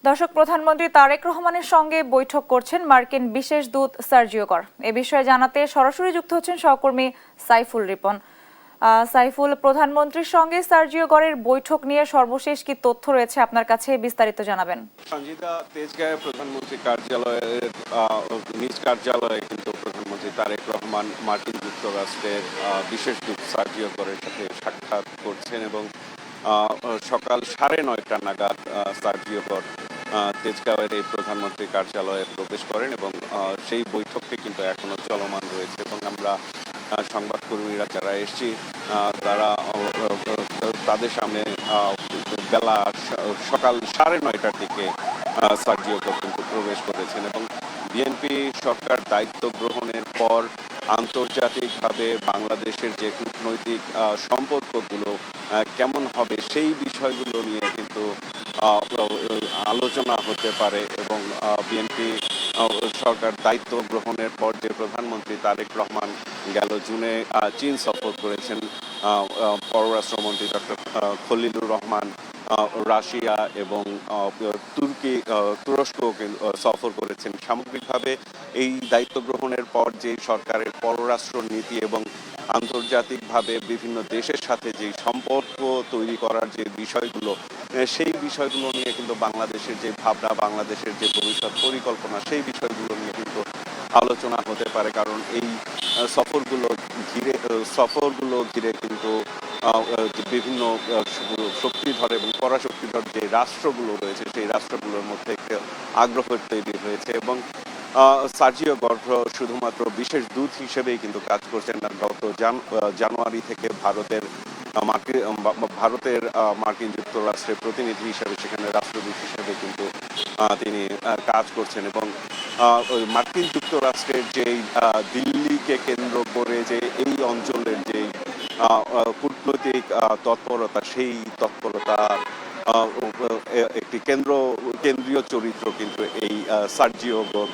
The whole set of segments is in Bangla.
দর্শক, প্রধানমন্ত্রী তারেক রহমানের সঙ্গে বৈঠক করছেন মার্কিন বিশেষ দূত সার্জিও গর। এ বিষয়ে জানাতে সরাসরি যুক্ত হচ্ছেন সহকর্মী সাইফুল রিপন। সাইফুল, প্রধানমন্ত্রীর সঙ্গে সার্জিও গরের বৈঠক নিয়ে সর্বশেষ কি তথ্য রয়েছে আপনার কাছে, বিস্তারিত জানাবেন। সঞ্জিতা, তেজগাঁয়ে প্রধানমন্ত্রী কার্যালয়ের নিজ কার্যালয়ে কিন্তু প্রধানমন্ত্রী তারেক রহমান মার্কিন যুক্তরাষ্ট্রের বিশেষ দূত সার্জিও গরের সাথে সাক্ষাৎ করছেন এবং সকাল 9:30 নাগাদ সার্জিও গর তেজগাঁওয়ের এই প্রধানমন্ত্রী কার্যালয়ে প্রবেশ করেন এবং সেই বৈঠকটি কিন্তু এখনো চলমান রয়েছে এবং আমরা সংবাদকর্মীরা যারা এসেছি তারা তাদের সামনে বেলা সকাল 9:30টার দিকে সার্জিও গর কিন্তু প্রবেশ করেছেন এবং বিএনপি সরকার দায়িত্ব গ্রহণের পর আন্তর্জাতিকভাবে বাংলাদেশের যে কূটনৈতিক সম্পর্কগুলো কেমন হবে সেই বিষয়গুলো নিয়ে কিন্তু আলোচনা হতে পারে এবং বিএনপি সরকার দায়িত্ব গ্রহণের পর যে প্রধানমন্ত্রী তারেক রহমান গেল জুনে চীন সফর করেছেন, পররাষ্ট্রমন্ত্রী ডক্টর খলিলুর রহমান রাশিয়া এবং তুরস্ক সফর করেছেন। সামগ্রিকভাবে এই দায়িত্ব গ্রহণের পর যে সরকারের পররাষ্ট্র নীতি এবং আন্তর্জাতিকভাবে বিভিন্ন দেশের সাথে যে সম্পর্ক তৈরি করার যে বিষয়গুলো, সেই বিষয়গুলো নিয়ে কিন্তু বাংলাদেশের যে ভাবনা, বাংলাদেশের যে ভবিষ্যৎ পরিকল্পনা, সেই বিষয়গুলো নিয়ে কিন্তু আলোচনা হতে পারে। কারণ এই সফরগুলো ঘিরে কিন্তু বিভিন্ন শক্তিধর এবং পরাশক্তিধর যে রাষ্ট্রগুলো রয়েছে, সেই রাষ্ট্রগুলোর মধ্যে একটা আগ্রহ তৈরি হয়েছে এবং সার্জিও গর শুধুমাত্র বিশেষ দূত হিসেবেই কিন্তু কাজ করছেন না। গত জানুয়ারি থেকে ভারতের মার্কিন যুক্তরাষ্ট্রের প্রতিনিধি হিসেবে, সেখানে রাষ্ট্রদূত হিসেবে কিন্তু তিনি কাজ করছেন এবং মার্কিন যুক্তরাষ্ট্রের যেই দিল্লিকে কেন্দ্র করে যে এই অঞ্চলের যেই কূটনৈতিক তৎপরতা, সেই তৎপরতা একটি কেন্দ্রীয় চরিত্র কিন্তু এই সার্জিও গর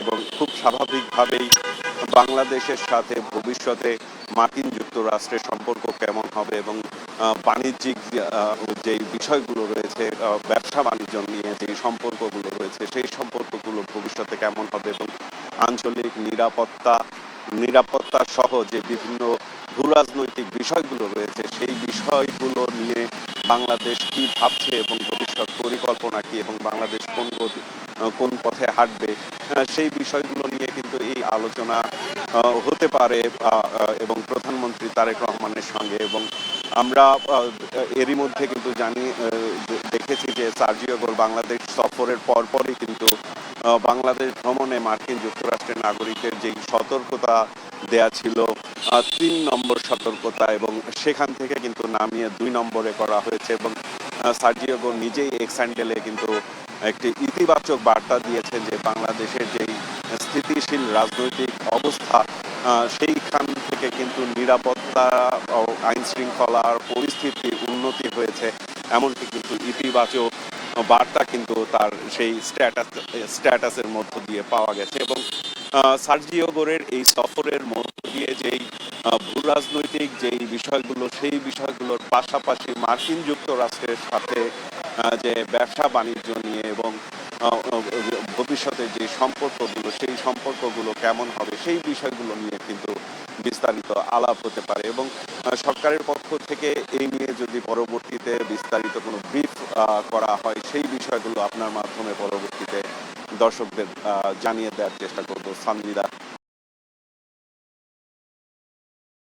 এবং খুব স্বাভাবিকভাবেই বাংলাদেশের সাথে ভবিষ্যতে মার্কিন যুক্তরাষ্ট্রের সম্পর্ক কেমন হবে এবং বাণিজ্যিক যে বিষয়গুলো রয়েছে, ব্যবসা বাণিজ্য নিয়ে যে সম্পর্কগুলো রয়েছে, সেই সম্পর্কগুলো ভবিষ্যতে কেমন হবে এবং আঞ্চলিক নিরাপত্তা সহ যে বিভিন্ন ভূরাজনৈতিক বিষয়গুলো রয়েছে, সেই বিষয়গুলো নিয়ে বাংলাদেশ কি ভাবছে এবং ভবিষ্যৎ পরিকল্পনা কি এবং বাংলাদেশ কোন পথে হাঁটবে, সেই বিষয়গুলো নিয়ে কিন্তু এই আলোচনা হতে পারে এবং প্রধানমন্ত্রী তারেক রহমানের সঙ্গে। এবং আমরা এরই মধ্যে কিন্তু দেখেছি যে সার্জিও গর বাংলাদেশ সফরের পরপরই কিন্তু বাংলাদেশ ভ্রমণে মার্কিন যুক্তরাষ্ট্রের নাগরিকদের যেই সতর্কতা দেয়া ছিল 3 নম্বর সতর্কতা, এবং সেখান থেকে কিন্তু নামিয়ে 2 নম্বরে করা হয়েছে এবং সার্জিও গর নিজেই এক্স হ্যান্ডেলে কিন্তু একটি ইতিবাচক বার্তা দিয়েছেন যে বাংলাদেশের যেই স্থিতিশীল রাজনৈতিক অবস্থা, সেইখান থেকে কিন্তু নিরাপত্তা ও আইন শৃঙ্খলার পরিস্থিতি উন্নতি হয়েছে, এমনকি কিন্তু ইতিবাচক বার্তা কিন্তু তার সেই স্ট্যাটাসের মধ্য দিয়ে পাওয়া গেছে। এবং সার্জিও গোরের এই সফরের মধ্য দিয়ে যেই ভূরাজনৈতিক যেই বিষয়গুলো, সেই বিষয়গুলোর পাশাপাশি মার্কিন যুক্তরাষ্ট্রের সাথে যে ব্যবসা বাণিজ্য নিয়ে এবং ভবিষ্যতে যে সম্পর্কগুলো, সেই সম্পর্কগুলো কেমন হবে, সেই বিষয়গুলো নিয়ে কিন্তু বিস্তারিত আলাপ হতে পারে। এবং সরকারের পক্ষ থেকে এই নিয়ে যদি পরবর্তীতে বিস্তারিত কোনো ব্রিফ করা হয়, সেই বিষয়গুলো আপনার মাধ্যমে পরবর্তীতে দর্শকদের জানিয়ে দেওয়ার চেষ্টা করবো। সঞ্জিদা।